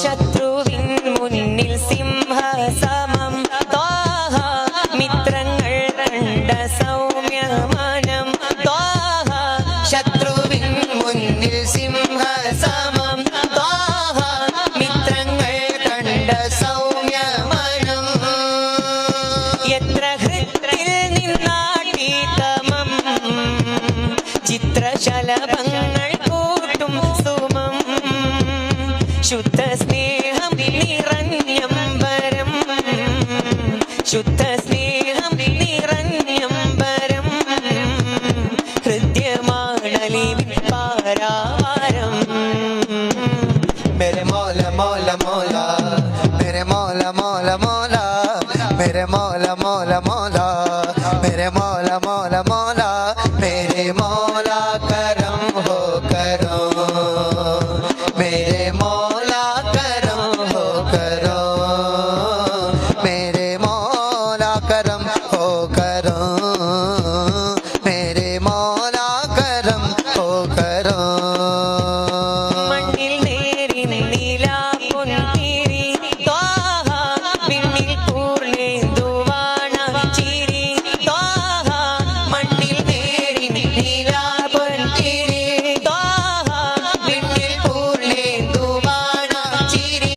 ശത്രുവിൻ മുന്നിൽ സിംഹസമം ത്വാഹ മിത്രങ്ങൾ കണ്ട സൗമ്യമനം ത്വാഹ ശത്രുവിൻ മുന്നിൽ സിംഹസമം ത്വാഹ മിത്രങ്ങൾ കണ്ട സൗമ്യമനം എത്ര ഹൃത്തിൽ നിന്നാട്ടീതമം ചിത്രശലഭങ്ങൾ കൂട്ടും സുമം ശുദ്ധ സ്നേഹം നിറഞ്ഞമ്പരം ശുദ്ധ സ്നേഹം നിറഞ്ഞമ്പരം ഹൃദ്യമാണലിവിൻ പാരാവാരം मेरे मौला मौला मौला मेरे मौला मौला मौला मेरे मौला मौला मौला मेरे